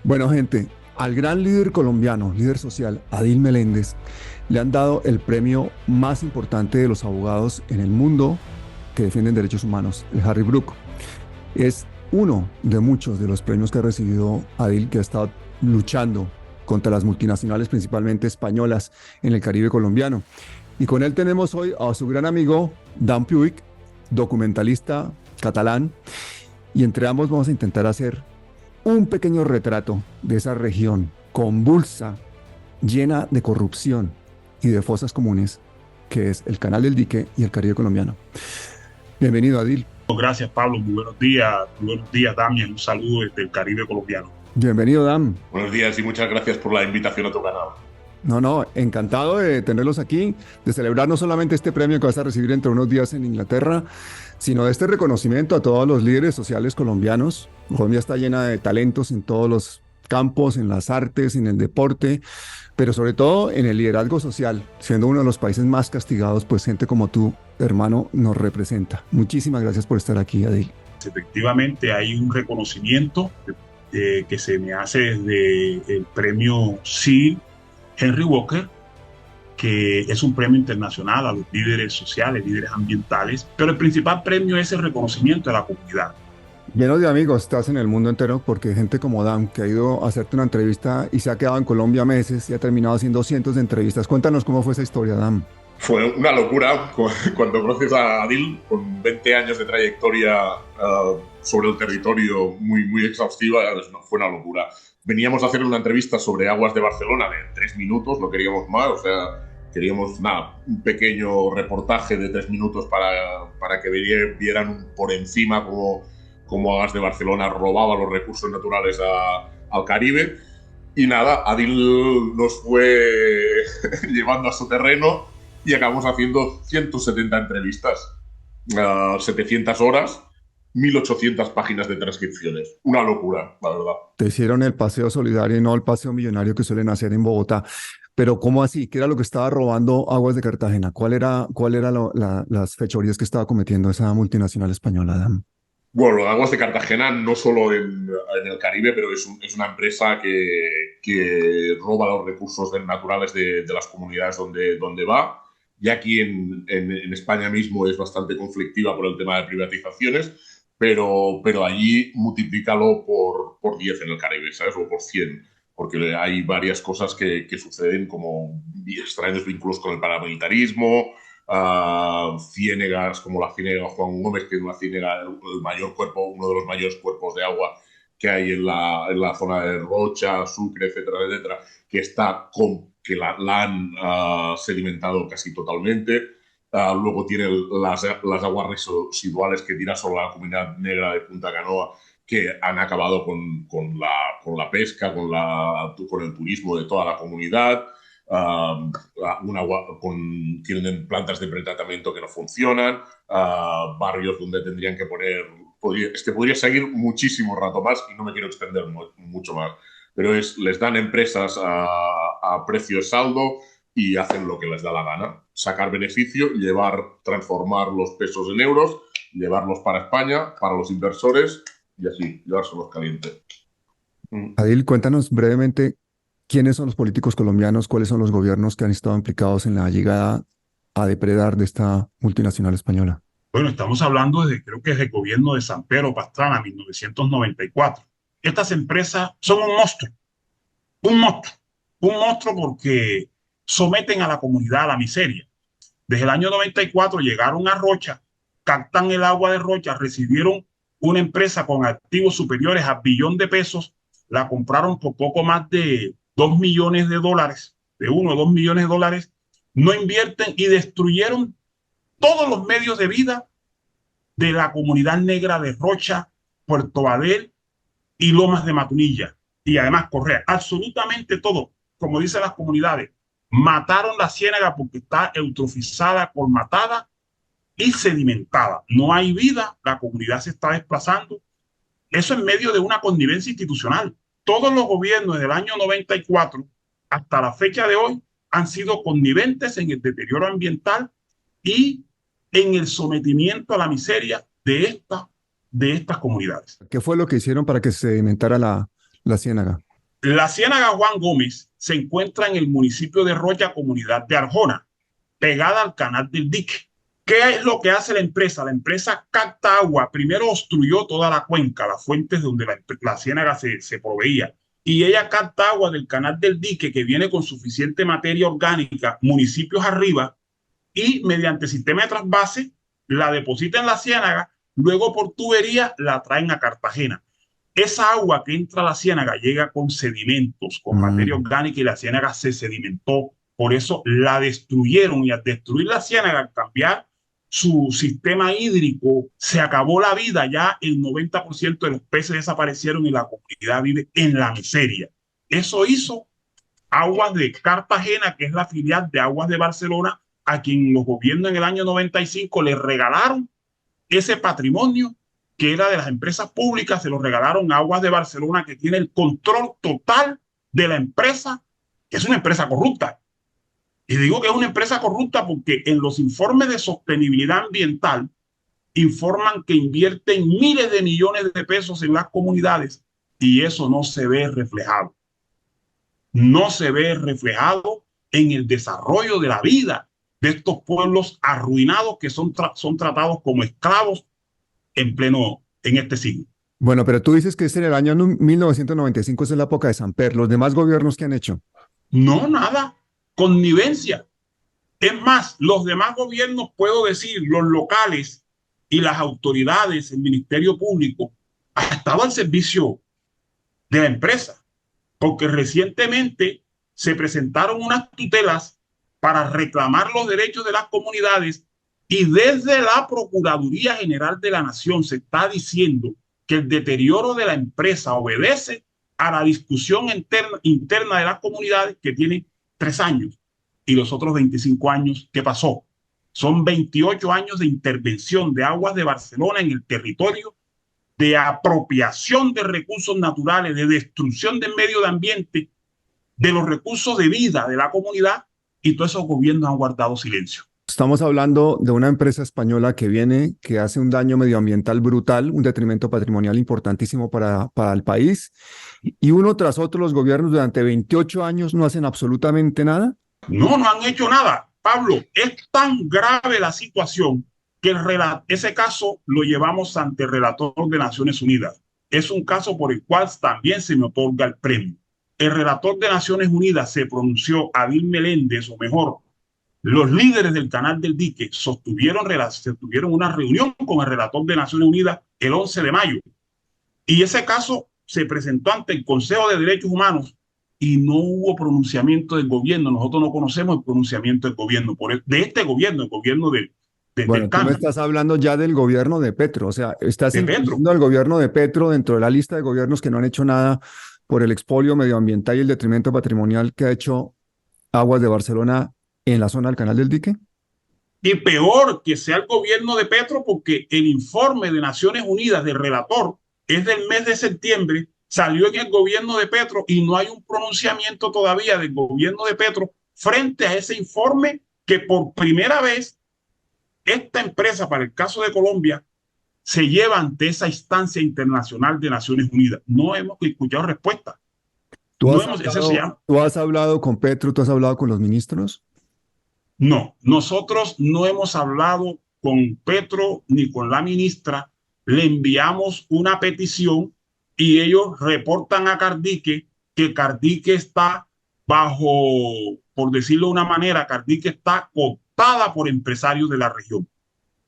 Bueno, gente, al gran líder colombiano, líder social, Adil Meléndez, le han dado el premio más importante de los abogados en el mundo que defienden derechos humanos, el Harry Brook. Es uno de muchos de los premios que ha recibido Adil, que ha estado luchando contra las multinacionales, principalmente españolas, en el Caribe colombiano. Y con él tenemos hoy a su gran amigo Dan Puig, documentalista catalán, y entre ambos vamos a intentar hacer un pequeño retrato de esa región convulsa, llena de corrupción y de fosas comunes, que es el Canal del Dique y el Caribe colombiano. Bienvenido, Adil. Gracias, Pablo. Muy buenos días, Damián. Un saludo desde el Caribe colombiano. Bienvenido, Dan. Buenos días y muchas gracias por la invitación a tu canal. No, encantado de tenerlos aquí, de celebrar no solamente este premio que vas a recibir entre unos días en Inglaterra, sino de este reconocimiento a todos los líderes sociales colombianos. Colombia está llena de talentos en todos los campos, en las artes, en el deporte, pero sobre todo en el liderazgo social. Siendo uno de los países más castigados, pues gente como tú, hermano, nos representa. Muchísimas gracias por estar aquí, Adil. Efectivamente, hay un reconocimiento que se me hace desde el premio Sir Henry Walker, que es un premio internacional a los líderes sociales, líderes ambientales, pero el principal premio es el reconocimiento de la comunidad. Lleno de amigos estás en el mundo entero, porque gente como Dan, que ha ido a hacerte una entrevista y se ha quedado en Colombia meses y ha terminado haciendo cientos de entrevistas. Cuéntanos cómo fue esa historia, Dan. Fue una locura cuando conoces a Adil, con 20 años de trayectoria sobre el territorio muy exhaustiva. Fue una locura. Veníamos a hacer una entrevista sobre aguas de Barcelona de 3 minutos, no queríamos más, o sea, queríamos un pequeño reportaje de 3 minutos para que vieran por encima cómo Aguas de Barcelona robaba los recursos naturales al Caribe. Y nada, Adil nos fue llevando a su terreno y acabamos haciendo 170 entrevistas, 700 horas, 1.800 páginas de transcripciones. Una locura, la verdad. Te hicieron el paseo solidario y no el paseo millonario que suelen hacer en Bogotá. Pero ¿cómo así? ¿Qué era lo que estaba robando Aguas de Cartagena? ¿Cuál era las fechorías que estaba cometiendo esa multinacional española, Dan? Bueno, Aguas de Cartagena no solo en el Caribe, pero es una empresa que roba los recursos naturales de las comunidades donde va. Y aquí en España mismo es bastante conflictiva por el tema de privatizaciones, pero allí multiplícalo por 10 en el Caribe, ¿sabes? O por 100, porque hay varias cosas que suceden, como extraños vínculos con el paramilitarismo, ciénegas como la ciénega Juan Gómez, que es una ciénega, uno de los mayores cuerpos de agua que hay en la zona de Rocha, Sucre, etcétera, que la han sedimentado casi totalmente. Luego tiene las aguas residuales que tira sobre la comunidad negra de Punta Canoa, que han acabado con la pesca, con el turismo de toda la comunidad. Tienen plantas de pretratamiento que no funcionan, barrios donde tendrían que poner... podría seguir muchísimo rato más y no me quiero extender mucho más, pero les dan empresas a precio de saldo y hacen lo que les da la gana, sacar beneficio, transformar los pesos en euros, llevarlos para España, para los inversores y así, llevárselos calientes. Adil, cuéntanos brevemente quiénes son los políticos colombianos, cuáles son los gobiernos que han estado implicados en la llegada a depredar de esta multinacional española. Bueno, estamos hablando creo que es el gobierno de San Pedro Pastrana, 1994. Estas empresas son un monstruo porque someten a la comunidad a la miseria. Desde el año 94 llegaron a Rocha, captan el agua de Rocha, recibieron una empresa con activos superiores a $1 billón, la compraron por poco más de $2 millones, de 1 o 2 millones de dólares, no invierten y destruyeron todos los medios de vida de la comunidad negra de Rocha, Puerto Badel y Lomas de Matunilla. Y además Correa, absolutamente todo, como dicen las comunidades. Mataron la ciénaga porque está eutrofizada, colmatada y sedimentada. No hay vida, la comunidad se está desplazando. Eso en medio de una connivencia institucional. Todos los gobiernos desde el año 94 hasta la fecha de hoy han sido conniventes en el deterioro ambiental y en el sometimiento a la miseria de estas comunidades. ¿Qué fue lo que hicieron para que se sedimentara la ciénaga? La Ciénaga Juan Gómez se encuentra en el municipio de Roya, comunidad de Arjona, pegada al canal del dique. ¿Qué es lo que hace la empresa? La empresa capta agua, primero obstruyó toda la cuenca, las fuentes donde la ciénaga se proveía, y ella capta agua del canal del dique que viene con suficiente materia orgánica, municipios arriba, y mediante sistema de trasvase la deposita en la ciénaga, luego por tubería la traen a Cartagena. Esa agua que entra a la ciénaga llega con sedimentos, con materia orgánica, y la ciénaga se sedimentó. Por eso la destruyeron, y al destruir la ciénaga, al cambiar su sistema hídrico, se acabó la vida. Ya el 90% de los peces desaparecieron y la comunidad vive en la miseria. Eso hizo Aguas de Cartagena, que es la filial de Aguas de Barcelona, a quien los gobiernos en el año 95 le regalaron ese patrimonio que era de las empresas públicas. Se lo regalaron a Aguas de Barcelona, que tiene el control total de la empresa, que es una empresa corrupta. Y digo que es una empresa corrupta porque en los informes de sostenibilidad ambiental informan que invierten miles de millones de pesos en las comunidades, y eso no se ve reflejado. No se ve reflejado en el desarrollo de la vida de estos pueblos arruinados que son tratados como esclavos en este siglo. Bueno, pero tú dices que es en el año 1995, es la época de Samper. ¿Los demás gobiernos qué han hecho? No, nada. Connivencia. Es más, los demás gobiernos, puedo decir, los locales y las autoridades, el Ministerio Público, ha estado al servicio de la empresa, porque recientemente se presentaron unas tutelas para reclamar los derechos de las comunidades, y desde la Procuraduría General de la Nación se está diciendo que el deterioro de la empresa obedece a la discusión interna de las comunidades, que tiene 3 años, y los otros 25 años, ¿qué pasó? Son 28 años de intervención de Aguas de Barcelona en el territorio, de apropiación de recursos naturales, de destrucción del medio ambiente, de los recursos de vida de la comunidad, y todos esos gobiernos han guardado silencio. Estamos hablando de una empresa española que hace un daño medioambiental brutal, un detrimento patrimonial importantísimo para el país, y uno tras otro los gobiernos durante 28 años no hacen absolutamente nada. No han hecho nada, Pablo. Es tan grave la situación que ese caso lo llevamos ante el relator de Naciones Unidas. Es un caso por el cual también se me otorga el premio. El relator de Naciones Unidas se pronunció, Adil Meléndez, o mejor, los líderes del canal del dique tuvieron una reunión con el relator de Naciones Unidas el 11 de mayo. Y ese caso se presentó ante el Consejo de Derechos Humanos y no hubo pronunciamiento del gobierno. Nosotros no conocemos el pronunciamiento del gobierno, de este gobierno, el gobierno del Bueno, tú me estás hablando ya del gobierno de Petro, o sea, estás incluyendo al gobierno de Petro dentro de la lista de gobiernos que no han hecho nada por el expolio medioambiental y el detrimento patrimonial que ha hecho Aguas de Barcelona en la zona del Canal del Dique. Y peor que sea el gobierno de Petro, porque el informe de Naciones Unidas del relator es del mes de septiembre, salió en el gobierno de Petro y no hay un pronunciamiento todavía del gobierno de Petro frente a ese informe que por primera vez esta empresa, para el caso de Colombia, se lleva ante esa instancia internacional de Naciones Unidas. No hemos escuchado respuesta. ¿Tú has hablado con Petro? ¿Tú has hablado con los ministros? No, nosotros no hemos hablado con Petro ni con la ministra. Le enviamos una petición y ellos reportan a Cardique que Cardique está bajo, por decirlo de una manera, Cardique está cooptada por empresarios de la región.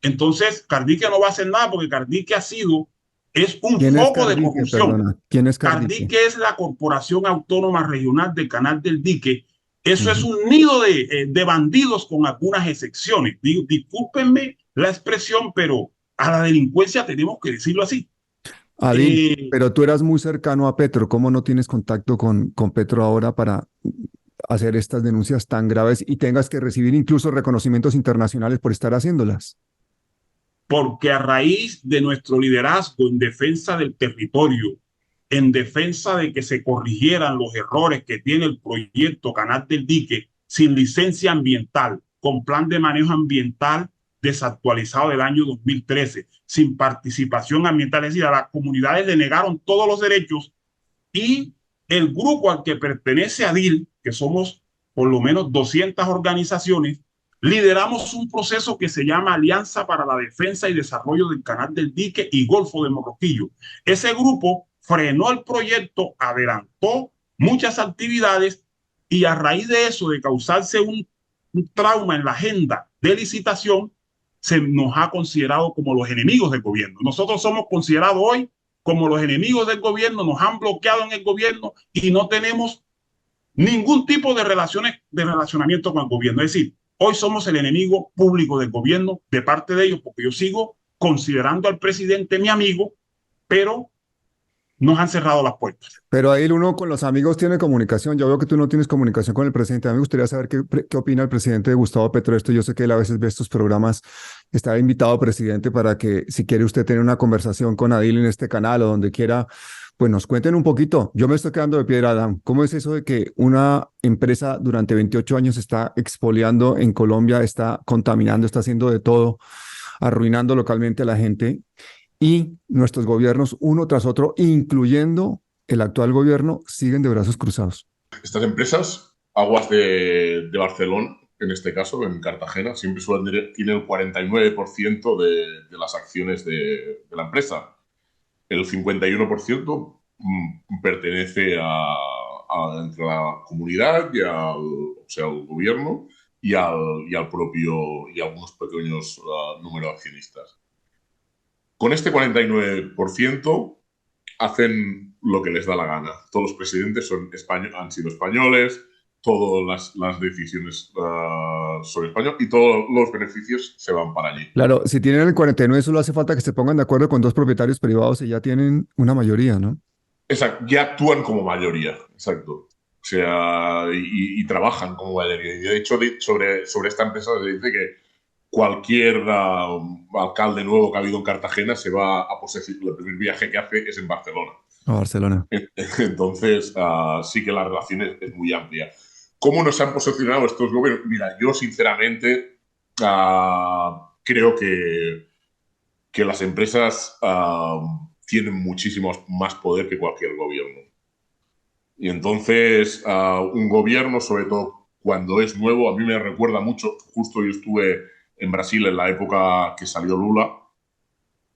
Entonces, Cardique no va a hacer nada porque Cardique es un foco de corrupción. Perdona, ¿quién es Cardique? Cardique es la Corporación Autónoma Regional del Canal del Dique. Eso es un nido de bandidos, con algunas excepciones. Discúlpenme la expresión, pero a la delincuencia tenemos que decirlo así. Adil, pero tú eras muy cercano a Petro. ¿Cómo no tienes contacto con Petro ahora para hacer estas denuncias tan graves y tengas que recibir incluso reconocimientos internacionales por estar haciéndolas? Porque a raíz de nuestro liderazgo en defensa del territorio, en defensa de que se corrigieran los errores que tiene el proyecto Canal del Dique, sin licencia ambiental, con plan de manejo ambiental desactualizado del año 2013, sin participación ambiental, es decir, a las comunidades le negaron todos los derechos, y el grupo al que pertenece ADIL, que somos por lo menos 200 organizaciones, lideramos un proceso que se llama Alianza para la Defensa y Desarrollo del Canal del Dique y Golfo de Morroquillo. Ese grupo frenó el proyecto, adelantó muchas actividades y a raíz de eso, de causarse un trauma en la agenda de licitación, se nos ha considerado como los enemigos del gobierno. Nosotros somos considerados hoy como los enemigos del gobierno, nos han bloqueado en el gobierno y no tenemos ningún tipo de relacionamiento con el gobierno. Es decir, hoy somos el enemigo público del gobierno de parte de ellos, porque yo sigo considerando al presidente mi amigo, pero nos han cerrado las puertas. Pero ahí uno con los amigos tiene comunicación. Yo veo que tú no tienes comunicación con el presidente. A mí me gustaría saber qué opina el presidente Gustavo Petro de esto. Yo sé que él a veces ve estos programas. Está invitado, presidente, para que si quiere usted tener una conversación con Adil en este canal o donde quiera, pues nos cuenten un poquito. Yo me estoy quedando de piedra, Adam. ¿Cómo es eso de que una empresa durante 28 años está expoliando en Colombia, está contaminando, está haciendo de todo, arruinando localmente a la gente? Y nuestros gobiernos, uno tras otro, incluyendo el actual gobierno, siguen de brazos cruzados. Estas empresas, Aguas de Barcelona, en este caso, en Cartagena, siempre tienen el 49% de las acciones de la empresa. El 51% pertenece entre la comunidad y al gobierno y al propio y algunos pequeños número de accionistas. Con este 49% hacen lo que les da la gana. Todos los presidentes han sido españoles, todas las decisiones son españoles y todos los beneficios se van para allí. Claro, si tienen el 49, solo hace falta que se pongan de acuerdo con dos propietarios privados y ya tienen una mayoría, ¿no? Exacto, ya actúan como mayoría, exacto. O sea, y trabajan como mayoría. Y de hecho, sobre esta empresa se dice que cualquier alcalde nuevo que ha habido en Cartagena se va a posesionar. El primer viaje que hace es en Barcelona. A Barcelona. Entonces, sí que la relación es muy amplia. ¿Cómo nos han posicionado estos gobiernos? Mira, yo sinceramente creo que las empresas tienen muchísimo más poder que cualquier gobierno. Y entonces, un gobierno, sobre todo cuando es nuevo, a mí me recuerda mucho, justo yo estuve en Brasil en la época que salió Lula,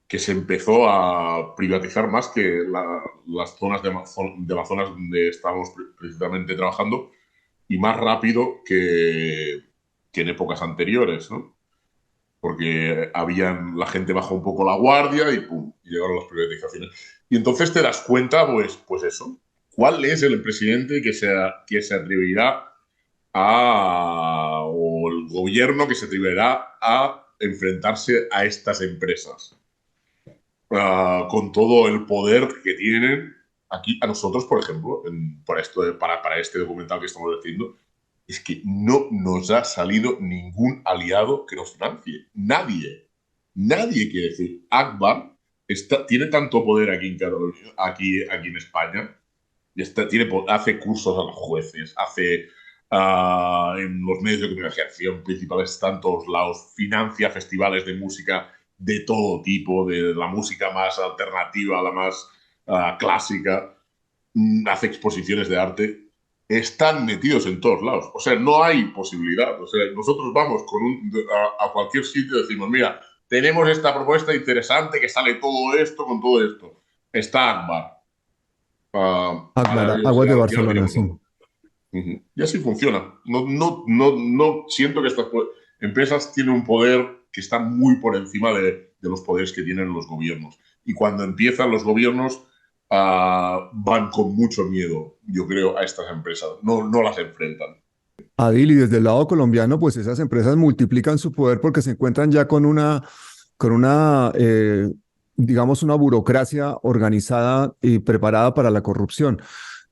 que se empezó a privatizar más que las zonas de Amazonas donde estábamos precisamente trabajando y más rápido que en épocas anteriores, ¿no? Porque la gente bajó un poco la guardia y ¡pum! Llegaron las privatizaciones. Y entonces te das cuenta, pues eso, ¿cuál es el presidente que se atreverá o el gobierno que se atreverá a enfrentarse a estas empresas? Con todo el poder que tienen aquí, a nosotros, por ejemplo, para este documental que estamos haciendo, es que no nos ha salido ningún aliado que nos financie. Nadie quiere decir. Akbar tiene tanto poder aquí en Cataluña, aquí en España, hace cursos a los jueces, hace en los medios de comunicación principales, están todos lados, financia festivales de música de todo tipo, de la música más alternativa a la más clásica, hace exposiciones de arte, están metidos en todos lados. O sea, no hay posibilidad. O sea, nosotros vamos a cualquier sitio y decimos, mira, tenemos esta propuesta interesante que sale todo esto con todo esto. Está Akbar. Akbar, Aguas de Barcelona, sí. Y así funciona. No siento que estas empresas tienen un poder que está muy por encima de los poderes que tienen los gobiernos. Y cuando empiezan los gobiernos, van con mucho miedo, yo creo, a estas empresas. No las enfrentan. Adil, y desde el lado colombiano, pues esas empresas multiplican su poder porque se encuentran ya con una digamos, una burocracia organizada y preparada para la corrupción.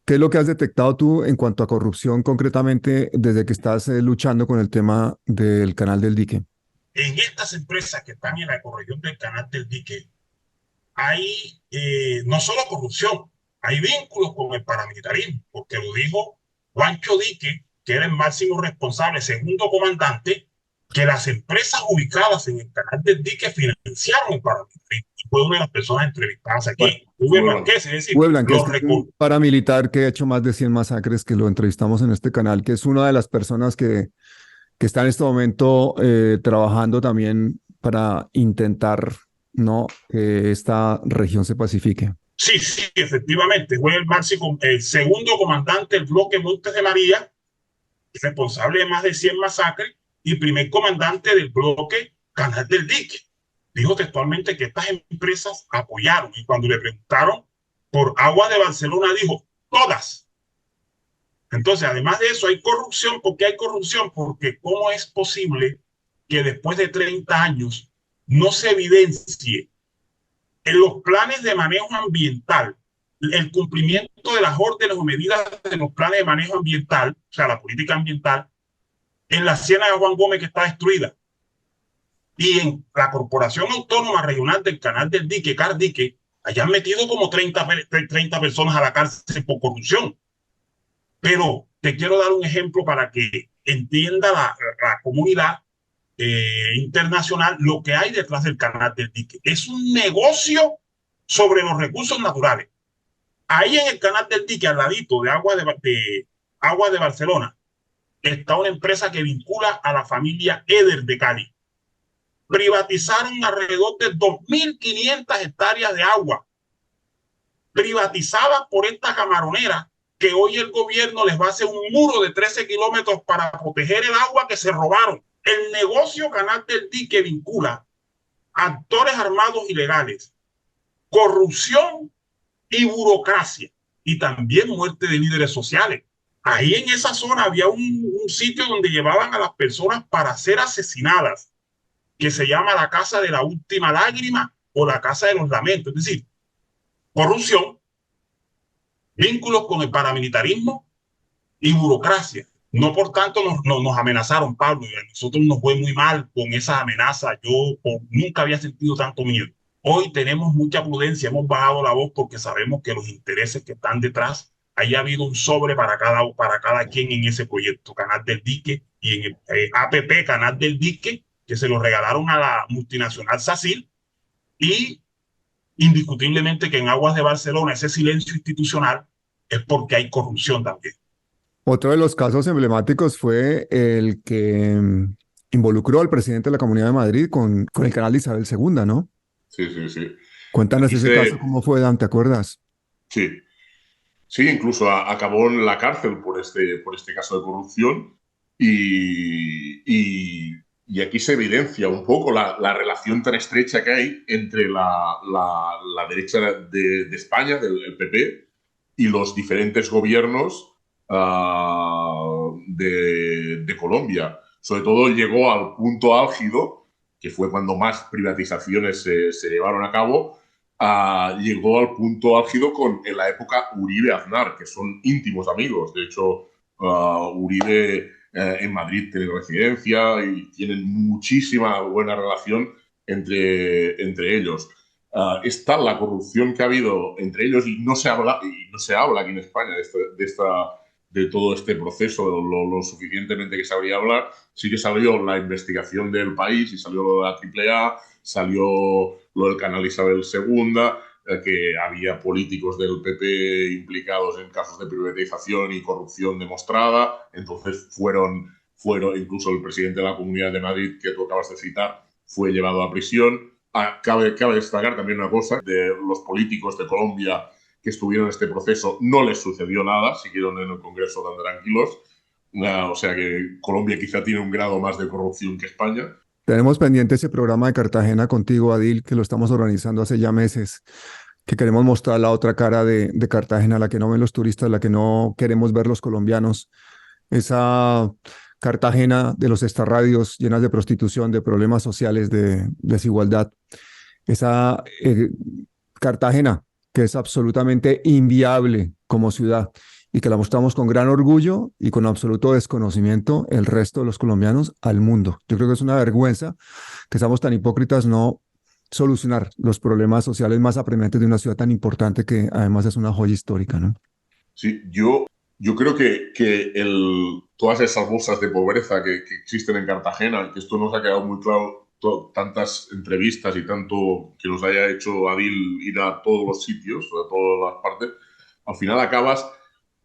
¿Qué es lo que has detectado tú en cuanto a corrupción concretamente desde que estás luchando con el tema del Canal del Dique? En estas empresas que están en la ecorregión del Canal del Dique, hay no solo corrupción, hay vínculos con el paramilitarismo, porque lo dijo Juancho Dique, que era el máximo responsable, segundo comandante, que las empresas ubicadas en el Canal del Dique financiaron el paramilitarismo. Y fue una de las personas entrevistadas aquí. Blanquese, es decir, Blanquese, que es un paramilitar que ha hecho más de 100 masacres, que lo entrevistamos en este canal, que es una de las personas que está en este momento trabajando también para intentar, ¿no?, que esta región se pacifique. Sí, sí, efectivamente. Fue el segundo comandante del bloque Montes de María, responsable de más de 100 masacres, y primer comandante del bloque Canal del Dique. Dijo textualmente que estas empresas apoyaron, y cuando le preguntaron por Aguas de Barcelona, dijo, todas. Entonces, además de eso, hay corrupción. ¿Por qué hay corrupción? Porque ¿cómo es posible que después de 30 años no se evidencie en los planes de manejo ambiental el cumplimiento de las órdenes o medidas de los planes de manejo ambiental, o sea, la política ambiental, en la Ciénaga de Juan Gómez, que está destruida, y en la Corporación Autónoma Regional del Canal del Dique, Cardique, hayan metido como 30 personas a la cárcel por corrupción? Pero te quiero dar un ejemplo para que entienda la comunidad internacional lo que hay detrás del Canal del Dique. Es un negocio sobre los recursos naturales. Ahí en el Canal del Dique, al ladito de Aguas de Barcelona, está una empresa que vincula a la familia Eder de Cali. Privatizaron alrededor de 2.500 hectáreas de agua, privatizadas por esta camaronera, que hoy el gobierno les va a hacer un muro de 13 kilómetros para proteger el agua que se robaron. El negocio Canal del Dique vincula actores armados ilegales, corrupción y burocracia, y también muerte de líderes sociales. Ahí en esa zona había un sitio donde llevaban a las personas para ser asesinadas, que se llama la Casa de la Última Lágrima o la Casa de los Lamentos. Es decir, corrupción, vínculos con el paramilitarismo y burocracia. No por tanto nos amenazaron, Pablo, y a nosotros nos fue muy mal con esas amenazas. Yo nunca había sentido tanto miedo. Hoy tenemos mucha prudencia, hemos bajado la voz porque sabemos que los intereses que están detrás, haya habido un sobre para cada quien en ese proyecto, Canal del Dique, y en el APP Canal del Dique, que se lo regalaron a la multinacional Sacil, y indiscutiblemente que en Aguas de Barcelona ese silencio institucional es porque hay corrupción también. Otro de los casos emblemáticos fue el que involucró al presidente de la Comunidad de Madrid con el canal de Isabel II, ¿no? Sí, sí, sí. Cuéntanos ese caso, ¿cómo fue, Dan? ¿Te acuerdas? Sí. Sí, incluso acabó en la cárcel por este caso de corrupción y aquí se evidencia un poco la relación tan estrecha que hay entre la derecha de España, del PP, y los diferentes gobiernos de Colombia. Sobre todo llegó al punto álgido, que fue cuando más privatizaciones se llevaron a cabo, llegó al punto álgido en la época Uribe-Aznar, que son íntimos amigos. De hecho, Uribe en Madrid tiene residencia y tienen muchísima buena relación entre ellos. Está la corrupción que ha habido entre ellos y no se habla aquí en España de todo este proceso, lo suficientemente que sabría hablar. Sí que salió la investigación del País y salió lo de la AAA, salió lo del canal Isabel II, que había políticos del PP implicados en casos de privatización y corrupción demostrada. Entonces fueron incluso el presidente de la Comunidad de Madrid, que tú acabas de citar, fue llevado a prisión. Cabe destacar también una cosa, de los políticos de Colombia que estuvieron en este proceso no les sucedió nada, siguieron en el Congreso tan tranquilos. O sea que Colombia quizá tiene un grado más de corrupción que España. Tenemos pendiente ese programa de Cartagena contigo, Adil, que lo estamos organizando hace ya meses, que queremos mostrar la otra cara de Cartagena, la que no ven los turistas, la que no queremos ver los colombianos. Esa Cartagena de los extrarradios llenas de prostitución, de problemas sociales, de desigualdad. Esa Cartagena que es absolutamente inviable como ciudad y que la mostramos con gran orgullo y con absoluto desconocimiento el resto de los colombianos al mundo. Yo creo que es una vergüenza que seamos tan hipócritas no solucionar los problemas sociales más apremiantes de una ciudad tan importante que además es una joya histórica, ¿no? Sí, yo creo que todas esas bolsas de pobreza que existen en Cartagena, que esto nos ha quedado muy claro tantas entrevistas y tanto que nos haya hecho Adil ir a todos los sitios, a todas las partes, al final acabas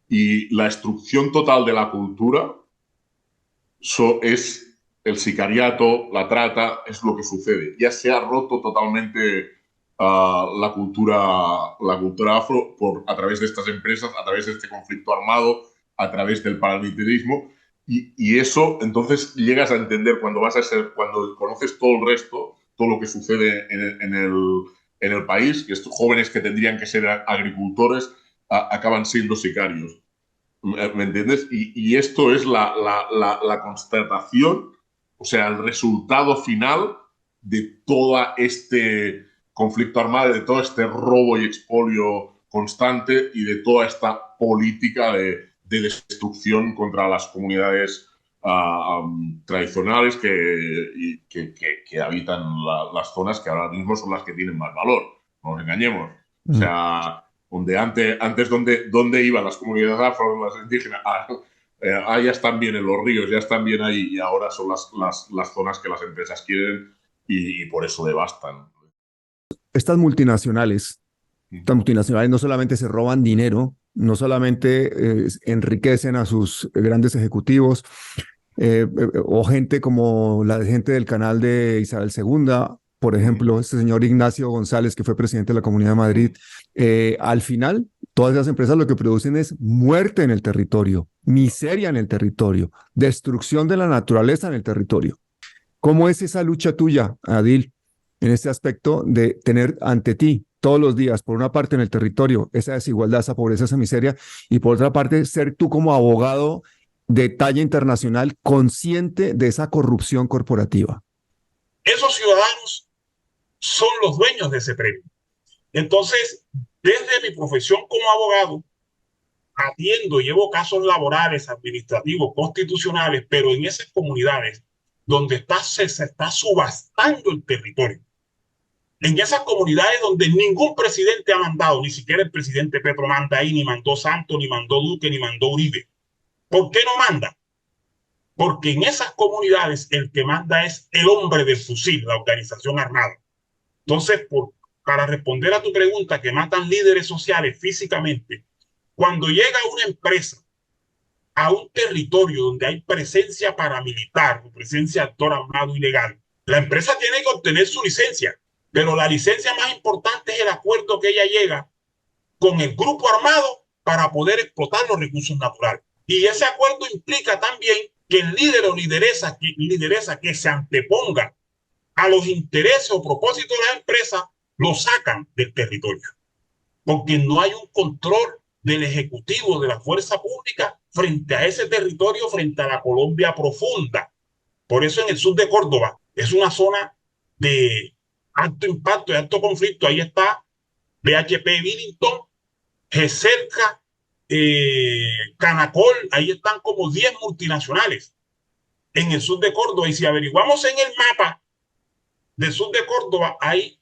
y la destrucción total de la cultura es el sicariato, la trata, es lo que sucede. Ya se ha roto totalmente la cultura afro a través de estas empresas, a través de este conflicto armado, a través del paramilitarismo. Y eso, entonces, llegas a entender cuando conoces todo el resto, todo lo que sucede en el país, que estos jóvenes que tendrían que ser agricultores acaban siendo sicarios. ¿Me entiendes? Y esto es la constatación, o sea, el resultado final de todo este conflicto armado, de todo este robo y expolio constante y de toda esta política de destrucción contra las comunidades tradicionales que habitan las zonas que ahora mismo son las que tienen más valor. No nos engañemos. O sea, ¿dónde iban las comunidades afro, las indígenas? Ya están bien en los ríos, ya están bien ahí, y ahora son las zonas que las empresas quieren y por eso devastan. Estas multinacionales no solamente se roban dinero, no solamente enriquecen a sus grandes ejecutivos o gente como la gente del canal de Isabel II, por ejemplo, este señor Ignacio González, que fue presidente de la Comunidad de Madrid. Al final, todas esas empresas lo que producen es muerte en el territorio, miseria en el territorio, destrucción de la naturaleza en el territorio. ¿Cómo es esa lucha tuya, Adil, en este aspecto de tener ante ti todos los días, por una parte en el territorio, esa desigualdad, esa pobreza, esa miseria, y por otra parte, ser tú como abogado de talla internacional consciente de esa corrupción corporativa? Esos ciudadanos son los dueños de ese premio. Entonces, desde mi profesión como abogado, atiendo, llevo casos laborales, administrativos, constitucionales, pero en esas comunidades donde se está subastando el territorio. En esas comunidades donde ningún presidente ha mandado, ni siquiera el presidente Petro manda ahí, ni mandó Santos, ni mandó Duque, ni mandó Uribe. ¿Por qué no manda? Porque en esas comunidades el que manda es el hombre del fusil, la organización armada. Entonces, para responder a tu pregunta, que matan líderes sociales físicamente, cuando llega una empresa a un territorio donde hay presencia paramilitar o presencia de actor armado ilegal, la empresa tiene que obtener su licencia, pero la licencia más importante es el acuerdo que ella llega con el grupo armado para poder explotar los recursos naturales. Y ese acuerdo implica también que el líder o lideresa que se anteponga a los intereses o propósitos de la empresa lo sacan del territorio, porque no hay un control del ejecutivo, de la fuerza pública frente a ese territorio, frente a la Colombia profunda. Por eso en el sur de Córdoba es una zona de alto impacto, de alto conflicto. Ahí está BHP Billington, GESERCA, Canacol, ahí están como 10 multinacionales en el sur de Córdoba. Y si averiguamos en el mapa del sur de Córdoba, hay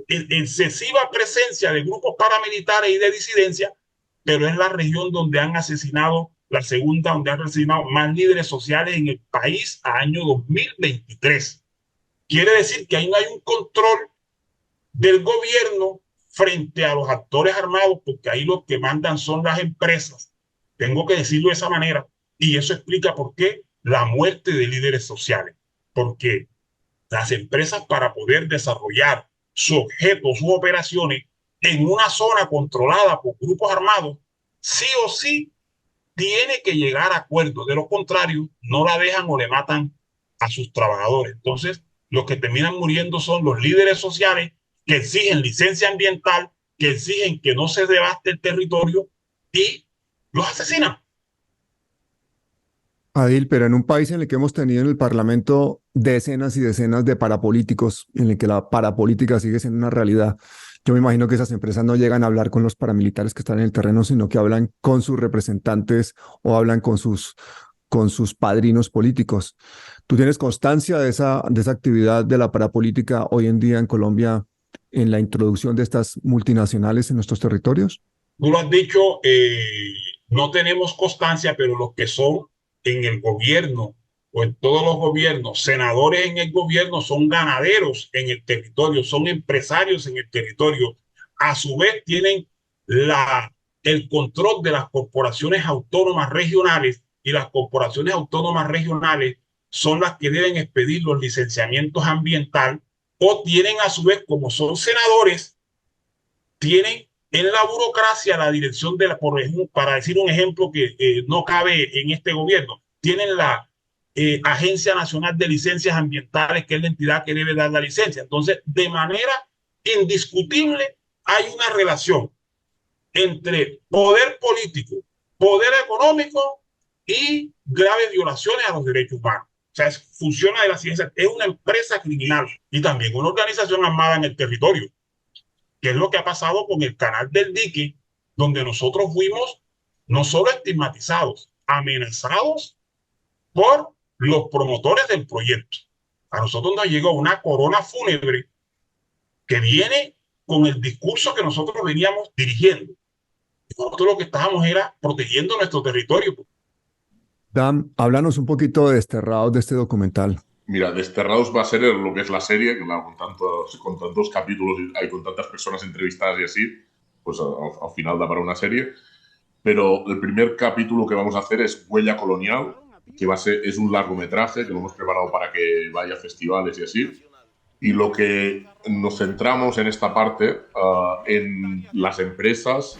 excesiva presencia de grupos paramilitares y de disidencia, pero es la región donde han asesinado, la segunda donde han asesinado más líderes sociales en el país a año 2023. Quiere decir que ahí no hay un control del gobierno frente a los actores armados, porque ahí los que mandan son las empresas. Tengo que decirlo de esa manera, y eso explica por qué la muerte de líderes sociales, porque las empresas, para poder desarrollar su objeto, sus operaciones en una zona controlada por grupos armados, sí o sí tiene que llegar a acuerdos. De lo contrario, no la dejan o le matan a sus trabajadores. Entonces, los que terminan muriendo son los líderes sociales que exigen licencia ambiental, que exigen que no se devaste el territorio y los asesinan. Adil, pero en un país en el que hemos tenido en el Parlamento decenas y decenas de parapolíticos, en el que la parapolítica sigue siendo una realidad, yo me imagino que esas empresas no llegan a hablar con los paramilitares que están en el terreno, sino que hablan con sus representantes o hablan con sus padrinos políticos. ¿Tú tienes constancia de esa actividad de la parapolítica hoy en día en Colombia en la introducción de estas multinacionales en nuestros territorios? Tú lo has dicho, no tenemos constancia, pero los que son en el gobierno pues todos los gobiernos, senadores en el gobierno son ganaderos en el territorio, son empresarios en el territorio. A su vez tienen el control de las corporaciones autónomas regionales, y las corporaciones autónomas regionales son las que deben expedir los licenciamientos ambientales, o tienen a su vez, como son senadores, tienen en la burocracia la dirección de por ejemplo, para decir un ejemplo que no cabe en este gobierno, tienen la Agencia Nacional de Licencias Ambientales, que es la entidad que debe dar la licencia. Entonces, de manera indiscutible, hay una relación entre poder político, poder económico y graves violaciones a los derechos humanos. O sea, funciona de la ciencia, es una empresa criminal y también una organización armada en el territorio, que es lo que ha pasado con el Canal del Dique, donde nosotros fuimos no solo estigmatizados, amenazados por los promotores del proyecto. A nosotros nos llegó una corona fúnebre que viene con el discurso que nosotros veníamos dirigiendo. Nosotros lo que estábamos era protegiendo nuestro territorio. Dan, háblanos un poquito de Desterrados, de este documental. Mira, Desterrados va a ser lo que es la serie, que con tantos capítulos y con tantas personas entrevistadas y así, pues al final da para una serie. Pero el primer capítulo que vamos a hacer es Huella Colonial, que es un largometraje que lo hemos preparado para que vaya a festivales y así. Y lo que nos centramos en esta parte, en las empresas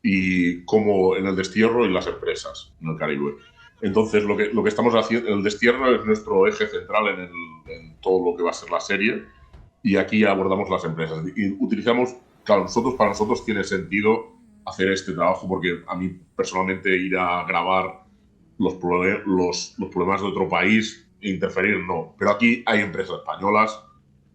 y cómo en el destierro y las empresas en el Caribe. Entonces, lo que estamos haciendo, el destierro es nuestro eje central en todo lo que va a ser la serie, y aquí abordamos las empresas. Y utilizamos, claro, para nosotros tiene sentido hacer este trabajo, porque a mí personalmente ir a grabar los problemas de otro país e interferir, no. Pero aquí hay empresas españolas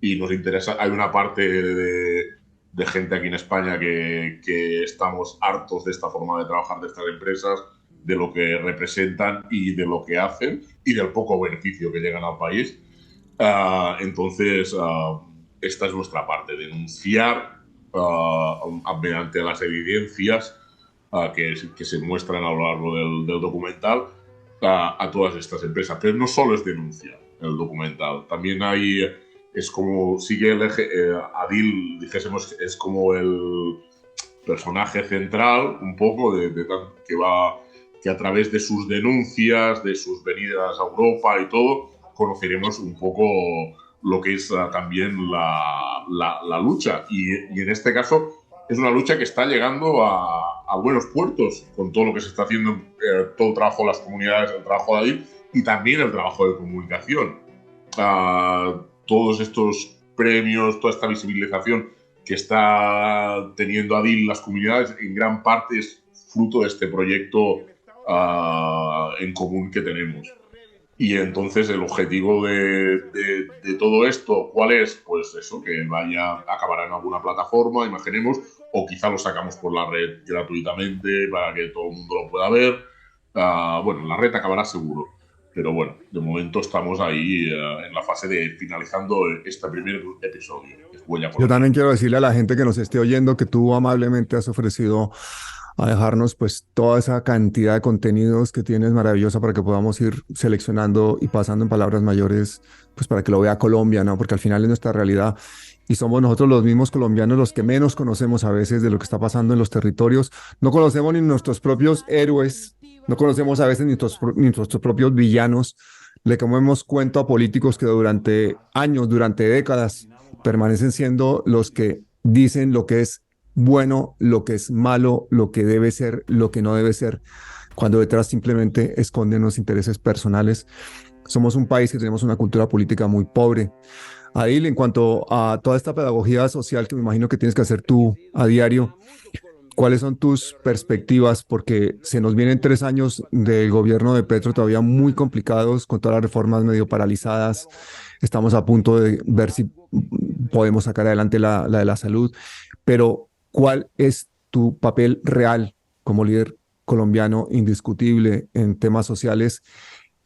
y nos interesa, hay una parte de gente aquí en España que estamos hartos de esta forma de trabajar de estas empresas, de lo que representan y de lo que hacen y del poco beneficio que llegan al país. Entonces, esta es nuestra parte, denunciar mediante las evidencias que se muestran a lo largo del documental a todas estas empresas. Pero no solo es denuncia el documental, también es como sigue el eje, Adil, dijésemos, es como el personaje central un poco que a través de sus denuncias, de sus venidas a Europa y todo, conoceremos un poco lo que es también la lucha. Y en este caso es una lucha que está llegando a buenos puertos con todo lo que se está haciendo, todo el trabajo de las comunidades, el trabajo de Adil y también el trabajo de comunicación. Todos estos premios, toda esta visibilización que está teniendo Adil las comunidades, en gran parte es fruto de este proyecto en común que tenemos. Y entonces el objetivo de todo esto, ¿cuál es? Pues eso, que acabará en alguna plataforma, imaginemos, o quizá lo sacamos por la red gratuitamente para que todo el mundo lo pueda ver. Bueno, la red acabará seguro, pero bueno, de momento estamos ahí en la fase de finalizando este primer episodio. Yo también quiero decirle a la gente que nos esté oyendo que tú amablemente has ofrecido a dejarnos pues toda esa cantidad de contenidos que tienes maravillosa para que podamos ir seleccionando y pasando en palabras mayores, pues para que lo vea Colombia, ¿no? Porque al final es nuestra realidad y somos nosotros los mismos colombianos los que menos conocemos a veces de lo que está pasando en los territorios. No conocemos ni nuestros propios héroes, no conocemos a veces ni nuestros propios villanos. Le comemos cuento a políticos que durante años, durante décadas, permanecen siendo los que dicen lo que es bueno, lo que es malo, lo que debe ser, lo que no debe ser, cuando detrás simplemente esconden los intereses personales. Somos un país que tenemos una cultura política muy pobre. Adil, en cuanto a toda esta pedagogía social que me imagino que tienes que hacer tú a diario, ¿cuáles son tus perspectivas? Porque se nos vienen 3 años del gobierno de Petro todavía muy complicados, con todas las reformas medio paralizadas. Estamos a punto de ver si podemos sacar adelante la de la salud, pero ¿cuál es tu papel real como líder colombiano indiscutible en temas sociales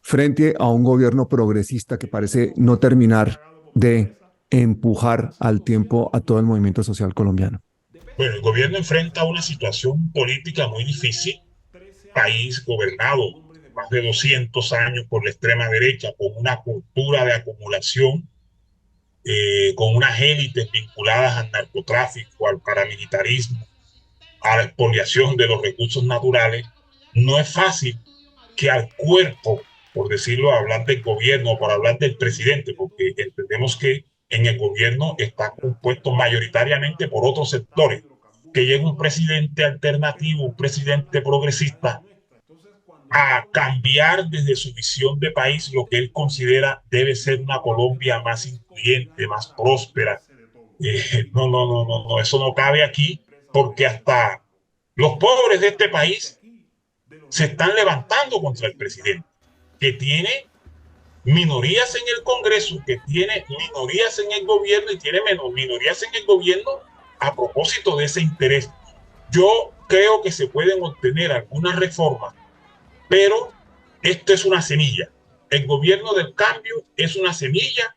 frente a un gobierno progresista que parece no terminar de empujar al tiempo a todo el movimiento social colombiano? Bueno, el gobierno enfrenta una situación política muy difícil, país gobernado más de 200 años por la extrema derecha, con una cultura de acumulación, con unas élites vinculadas al narcotráfico, al paramilitarismo, a la expoliación de los recursos naturales. No es fácil que al cuerpo, por decirlo, hablar del gobierno, por hablar del presidente, porque entendemos que en el gobierno está compuesto mayoritariamente por otros sectores, que llegue un presidente alternativo, un presidente progresista, a cambiar desde su visión de país lo que él considera debe ser una Colombia más incluyente, más próspera. No, eso no cabe aquí, porque hasta los pobres de este país se están levantando contra el presidente, que tiene minorías en el Congreso, que tiene minorías en el gobierno y tiene minorías en el gobierno a propósito de ese interés. Yo creo que se pueden obtener algunas reformas, pero esto es una semilla. El gobierno del cambio es una semilla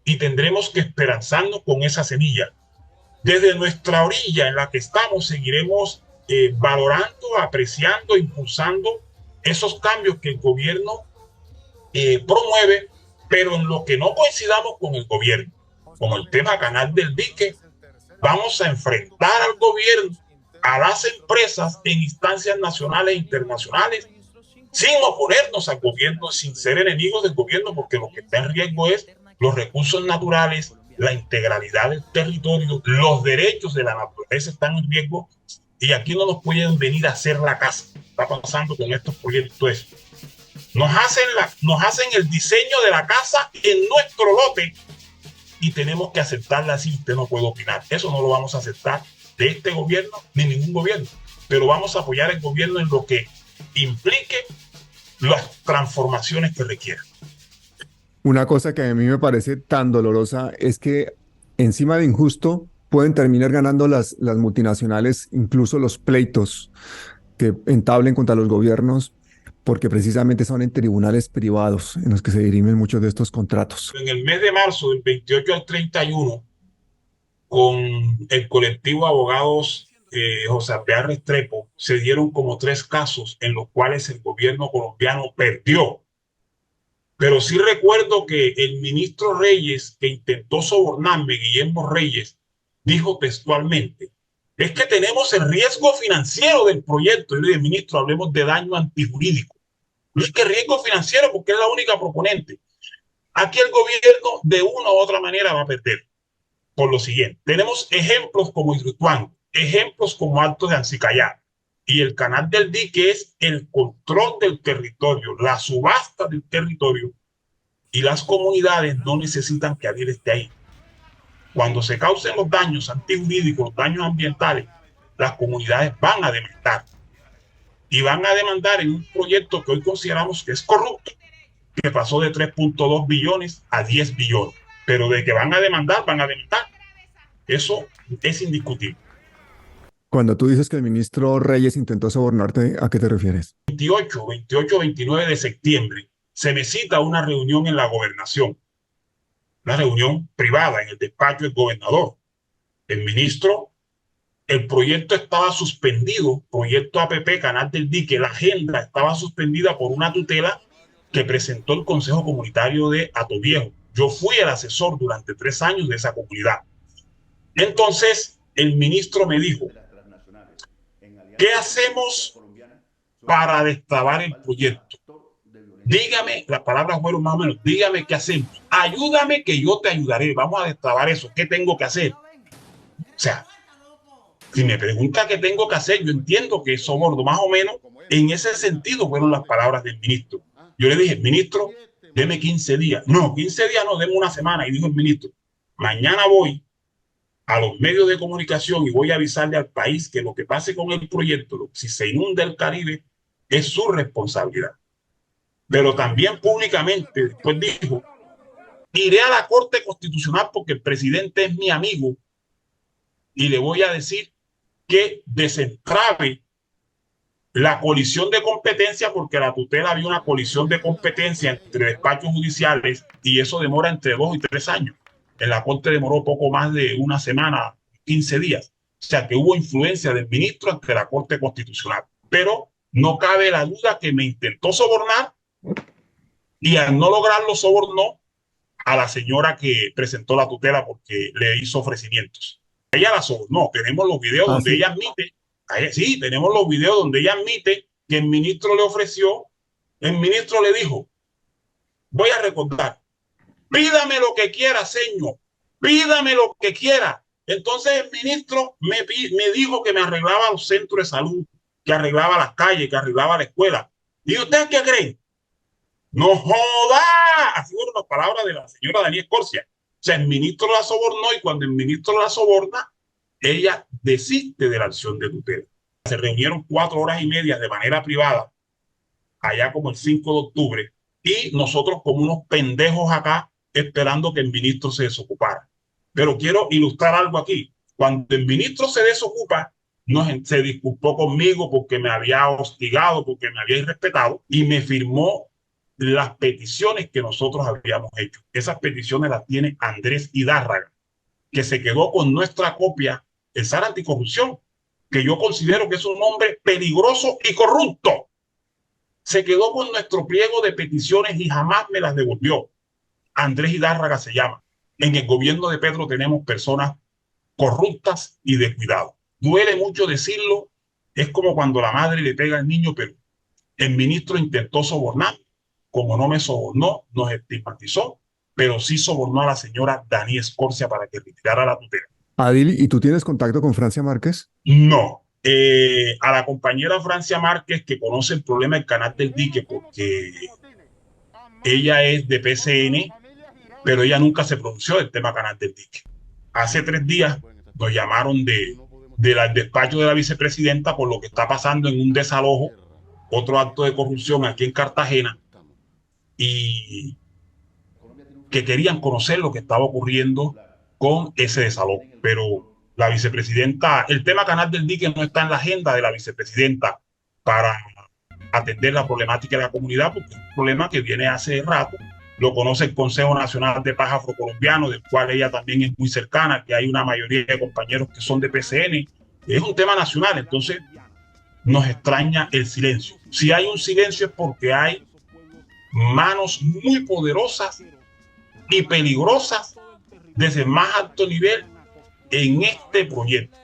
y tendremos que esperanzarnos con esa semilla. Desde nuestra orilla en la que estamos seguiremos valorando, apreciando, impulsando esos cambios que el gobierno promueve, pero en lo que no coincidamos con el gobierno, como el tema Canal del Dique, vamos a enfrentar al gobierno, a las empresas en instancias nacionales e internacionales, sin oponernos al gobierno, sin ser enemigos del gobierno, porque lo que está en riesgo es los recursos naturales, la integralidad del territorio, los derechos de la naturaleza están en riesgo, y aquí no nos pueden venir a hacer la casa. Está pasando con estos proyectos. Nos hacen el diseño de la casa en nuestro lote y tenemos que aceptarla así. Usted no puede opinar. Eso no lo vamos a aceptar de este gobierno ni ningún gobierno, pero vamos a apoyar al gobierno en lo que implique las transformaciones que requieran. Una cosa que a mí me parece tan dolorosa es que encima de injusto pueden terminar ganando las multinacionales, incluso los pleitos que entablen contra los gobiernos, porque precisamente son en tribunales privados en los que se dirimen muchos de estos contratos. En el mes de marzo, del 28 al 31, con el colectivo Abogados José Abdiel Restrepo, se dieron como 3 casos en los cuales el gobierno colombiano perdió. Pero sí recuerdo que el ministro Reyes, que intentó sobornarme, Guillermo Reyes, dijo textualmente: es que tenemos el riesgo financiero del proyecto. Y le dije: ministro, hablemos de daño antijurídico. No es que riesgo financiero, porque es la única proponente. Aquí el gobierno de una u otra manera va a perder. Por lo siguiente, tenemos ejemplos como Hidroituango, ejemplos como Alto de Ancicayá, y el Canal del Dique es el control del territorio, la subasta del territorio, y las comunidades no necesitan que Adiel esté ahí. Cuando se causen los daños antijurídicos, los daños ambientales, las comunidades van a demandar. Y van a demandar en un proyecto que hoy consideramos que es corrupto, que pasó de 3.2 billones a 10 billones. Pero de que van a demandar, van a demandar. Eso es indiscutible. Cuando tú dices que el ministro Reyes intentó sobornarte, ¿a qué te refieres? 28, 29 de septiembre se me cita una reunión en la gobernación, una reunión privada en el despacho del gobernador. El ministro, el proyecto estaba suspendido, proyecto APP, Canal del Dique, la agenda estaba suspendida por una tutela que presentó el Consejo Comunitario de Hatoviejo. Yo fui el asesor durante 3 años de esa comunidad. Entonces, el ministro me dijo: ¿qué hacemos para destrabar el proyecto? Dígame, las palabras fueron más o menos: dígame qué hacemos. Ayúdame que yo te ayudaré. Vamos a destrabar eso. ¿Qué tengo que hacer? O sea, si me pregunta qué tengo que hacer, yo entiendo que es soborno. Más o menos en ese sentido fueron las palabras del ministro. Yo le dije: ministro, deme 15 días. No, 15 días no, deme una semana. Y dijo el ministro: mañana voy a los medios de comunicación y voy a avisarle al país que lo que pase con el proyecto, si se inunda el Caribe, es su responsabilidad. Pero también públicamente después dijo: iré a la Corte Constitucional porque el presidente es mi amigo y le voy a decir que desentrabe la colisión de competencia, porque la tutela había una colisión de competencia entre despachos judiciales y eso demora entre 2 y 3 años. En la Corte demoró poco más de una semana, 15 días. O sea que hubo influencia del ministro ante la Corte Constitucional. Pero No cabe la duda que me intentó sobornar y al no lograrlo sobornó a la señora que presentó la tutela porque le hizo ofrecimientos. Ella la sobornó. Tenemos los videos Ah, donde sí. ella admite, sí, tenemos los videos donde ella admite que el ministro le ofreció, el ministro le dijo, voy a recordar, pídame lo que quiera, señor, pídame lo que quiera. Entonces el ministro me dijo que me arreglaba los centros de salud, que arreglaba las calles, que arreglaba la escuela. ¿Y ustedes qué creen? ¡No joda! Así fueron las palabras de la señora Daniel Corsia. O sea, el ministro la sobornó y cuando el ministro la soborna, ella desiste de la acción de tutela. Se reunieron 4 horas y media de manera privada, allá como el 5 de octubre, y nosotros como unos pendejos acá esperando que el ministro se desocupara. Pero quiero ilustrar algo aquí. Cuando el ministro se desocupa, no, se disculpó conmigo porque me había hostigado, porque me había irrespetado y me firmó las peticiones que nosotros habíamos hecho. Esas peticiones las tiene Andrés Hidárraga, que se quedó con nuestra copia, el SAR Anticorrupción, que yo considero que es un hombre peligroso y corrupto. Se quedó con nuestro pliego de peticiones y jamás me las devolvió. Andrés Hidárraga se llama. En el gobierno de Petro tenemos personas corruptas y de cuidado. Duele mucho decirlo, es como cuando la madre le pega al niño, pero el ministro intentó sobornar, como no me sobornó, nos estigmatizó, pero sí sobornó a la señora Daniel Scorsia para que retirara la tutela. Adil, ¿y tú tienes contacto con Francia Márquez? No. A la compañera Francia Márquez, que conoce el problema del canal del dique, porque ella es de PCN, pero ella nunca se pronunció del tema canal del dique. Hace 3 días nos llamaron del despacho de la vicepresidenta por lo que está pasando en un desalojo, otro acto de corrupción aquí en Cartagena, y que querían conocer lo que estaba ocurriendo con ese desalojo. Pero la vicepresidenta, el tema canal del dique no está en la agenda de la vicepresidenta para atender la problemática de la comunidad, porque es un problema que viene hace rato. Lo conoce el Consejo Nacional de Paz Afrocolombiano, del cual ella también es muy cercana, que hay una mayoría de compañeros que son de PCN. Es un tema nacional, entonces nos extraña el silencio. Si hay un silencio es porque hay manos muy poderosas y peligrosas desde el más alto nivel en este proyecto.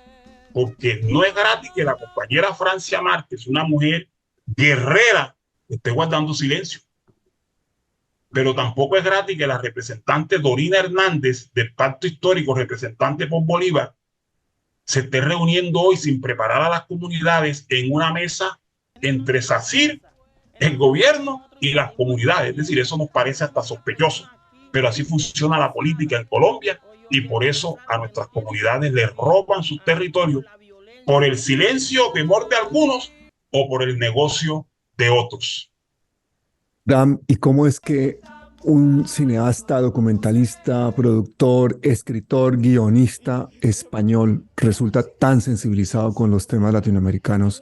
Porque no es gratis que la compañera Francia Márquez, una mujer guerrera, esté guardando silencio. Pero tampoco es gratis que la representante Dorina Hernández del Pacto Histórico, representante por Bolívar, se esté reuniendo hoy sin preparar a las comunidades en una mesa entre SACIR, el gobierno y las comunidades. Es decir, eso nos parece hasta sospechoso, pero así funciona la política en Colombia y por eso a nuestras comunidades les roban sus territorios por el silencio o temor de algunos o por el negocio de otros. Dam, ¿y cómo es que un cineasta, documentalista, productor, escritor, guionista español resulta tan sensibilizado con los temas latinoamericanos,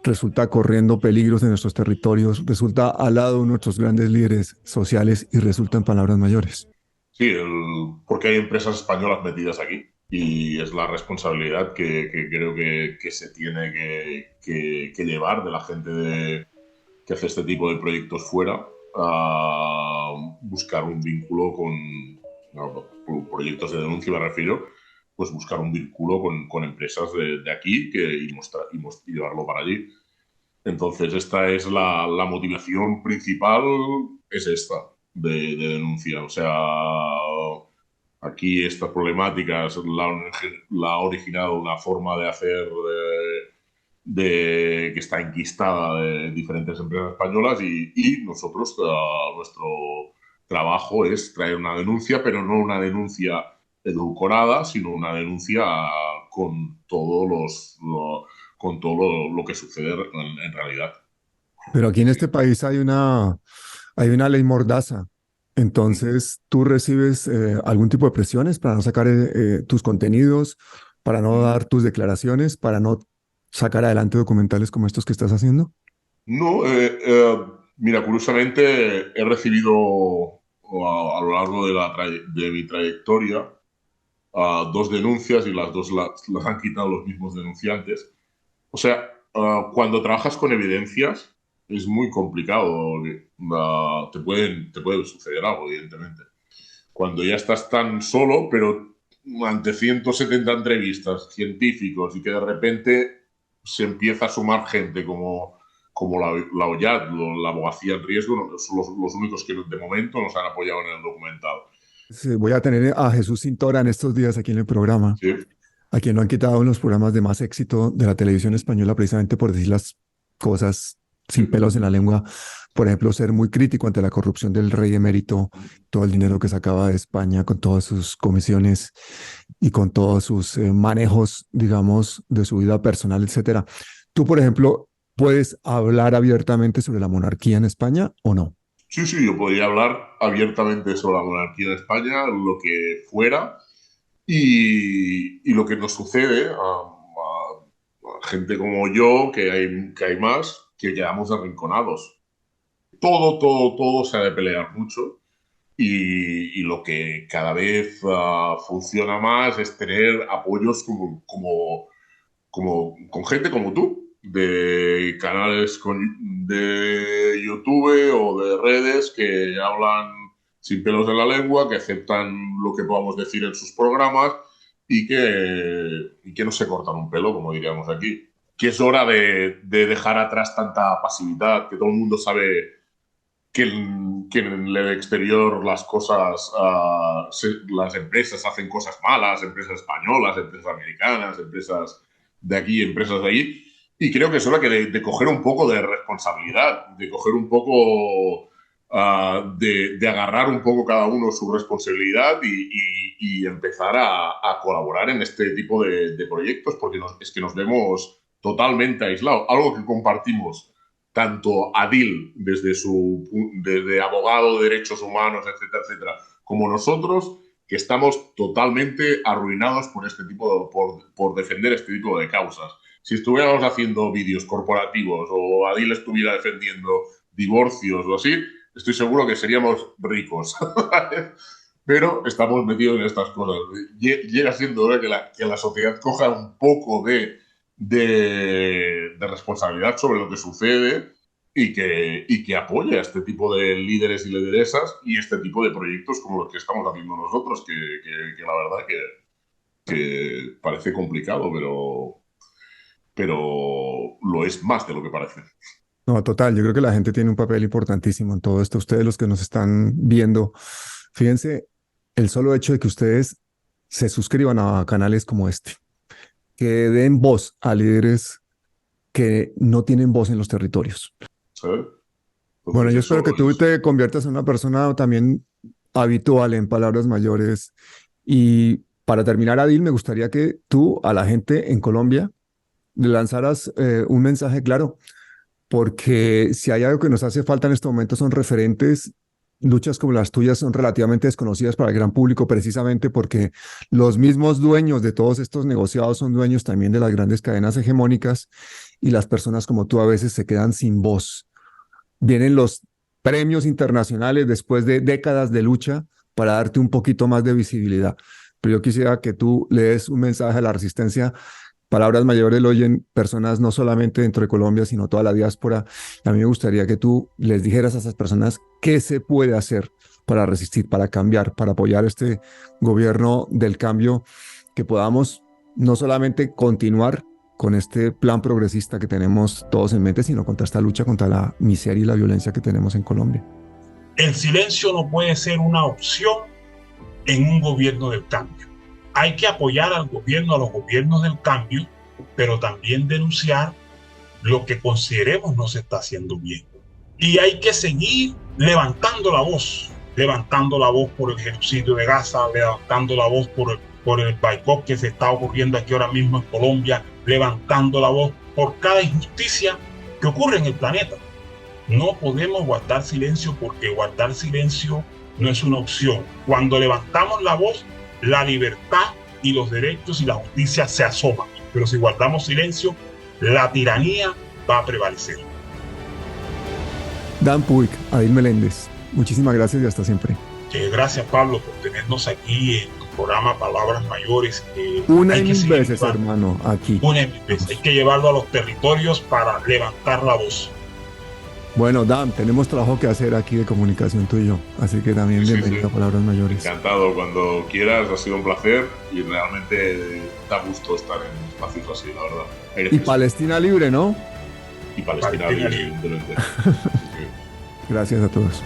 resulta corriendo peligros en nuestros territorios, resulta al lado de nuestros grandes líderes sociales y resulta en palabras mayores? Sí, porque hay empresas españolas metidas aquí y es la responsabilidad que creo que se tiene que llevar de la gente que hace este tipo de proyectos fuera, a buscar un vínculo proyectos de denuncia me refiero, pues buscar un vínculo con empresas de aquí y llevarlo para allí. Entonces esta es la motivación principal, es esta de denuncia. O sea, aquí estas problemáticas la ha originado una forma de hacer que está enquistada de diferentes empresas españolas y nosotros, nuestro trabajo es traer una denuncia, pero no una denuncia edulcorada, sino una denuncia con con todo lo que sucede en realidad. Pero aquí en este país hay una ley mordaza. Entonces, ¿tú recibes algún tipo de presiones para no sacar tus contenidos, para no dar tus declaraciones, para no sacar adelante documentales como estos que estás haciendo? No, mira, curiosamente he recibido a lo largo de mi trayectoria 2 denuncias y las 2 las han quitado los mismos denunciantes. O sea, cuando trabajas con evidencias es muy complicado. Te puede suceder algo, evidentemente. Cuando ya estás tan solo, pero ante 170 entrevistas, científicos, y que de repente se empieza a sumar gente como la OIAD, la Abogacía en Riesgo, son los únicos que de momento nos han apoyado en el documental. Sí, voy a tener a Jesús Cintora en estos días aquí en el programa, Sí. a quien lo han quitado en los programas de más éxito de la televisión española precisamente por decir las cosas sin pelos en la lengua. Por ejemplo, ser muy crítico ante la corrupción del rey emérito, todo el dinero que sacaba de España con todas sus comisiones y con todos sus manejos, digamos, de su vida personal, etcétera. Tú, por ejemplo, ¿puedes hablar abiertamente sobre la monarquía en España o no? Sí, yo podría hablar abiertamente sobre la monarquía en España, lo que fuera, y lo que nos sucede a gente como yo, que hay más, que quedamos arrinconados. Todo se ha de pelear mucho, y lo que cada vez funciona más es tener apoyos con gente como tú, de canales de YouTube o de redes que hablan sin pelos en la lengua, que aceptan lo que podamos decir en sus programas y que no se cortan un pelo, como diríamos aquí. Que es hora de dejar atrás tanta pasividad, que todo el mundo sabe que en el exterior las cosas, las empresas hacen cosas malas, empresas españolas, empresas americanas, empresas de aquí, empresas de allí, y creo que es hora de coger un poco de responsabilidad, de coger un poco, de agarrar un poco cada uno su responsabilidad y empezar a colaborar en este tipo de proyectos, porque es que nos vemos totalmente aislados. Algo que compartimos tanto Adil desde abogado de derechos humanos, etcétera, etcétera, como nosotros, que estamos totalmente arruinados por defender este tipo de causas. Si estuviéramos haciendo vídeos corporativos o Adil estuviera defendiendo divorcios o así, estoy seguro que seríamos ricos. Pero estamos metidos en estas cosas. Llega siendo hora que la sociedad coja un poco de responsabilidad sobre lo que sucede y que apoye a este tipo de líderes y lideresas y este tipo de proyectos como los que estamos haciendo nosotros, que la verdad que parece complicado, pero lo es más de lo que parece. No, total, yo creo que la gente tiene un papel importantísimo en todo esto. Ustedes, los que nos están viendo, fíjense, el solo hecho de que ustedes se suscriban a canales como este, que den voz a líderes que no tienen voz en los territorios. ¿Sí? Bueno, yo espero que tú te conviertas en una persona también habitual en palabras mayores. Y para terminar, Adil, me gustaría que tú a la gente en Colombia le lanzaras un mensaje claro, porque si hay algo que nos hace falta en este momento son referentes. Luchas como las tuyas son relativamente desconocidas para el gran público, precisamente porque los mismos dueños de todos estos negociados son dueños también de las grandes cadenas hegemónicas, y las personas como tú a veces se quedan sin voz. Vienen los premios internacionales después de décadas de lucha para darte un poquito más de visibilidad. Pero yo quisiera que tú le des un mensaje a la resistencia. Palabras mayores lo oyen personas no solamente dentro de Colombia, sino toda la diáspora. A mí me gustaría que tú les dijeras a esas personas qué se puede hacer para resistir, para cambiar, para apoyar este gobierno del cambio, que podamos no solamente continuar con este plan progresista que tenemos todos en mente, sino contra esta lucha contra la miseria y la violencia que tenemos en Colombia. El silencio no puede ser una opción en un gobierno del cambio. Hay que apoyar al gobierno, a los gobiernos del cambio, pero también denunciar lo que consideremos no se está haciendo bien. Y hay que seguir levantando la voz por el genocidio de Gaza, levantando la voz por el boicot que se está ocurriendo aquí ahora mismo en Colombia, levantando la voz por cada injusticia que ocurre en el planeta. No podemos guardar silencio, porque guardar silencio no es una opción. Cuando levantamos la voz, la libertad y los derechos y la justicia se asoman. Pero si guardamos silencio, la tiranía va a prevalecer. Dan Puig, Adil Meléndez, muchísimas gracias y hasta siempre. Gracias, Pablo, por tenernos aquí en tu programa Palabras Mayores. Una Hay y que mil seguir veces, llevando. hermano, aquí. Una y mil veces. Hay que llevarlo a los territorios para levantar la voz. Bueno, Dan, tenemos trabajo que hacer aquí de comunicación tú y yo, así que también Sí, bienvenido a Palabras Mayores. Encantado, cuando quieras, ha sido un placer y realmente da gusto estar en espacios así, la verdad. Y Palestina libre, ¿no? Y Palestina libre, evidentemente. Gracias a todos.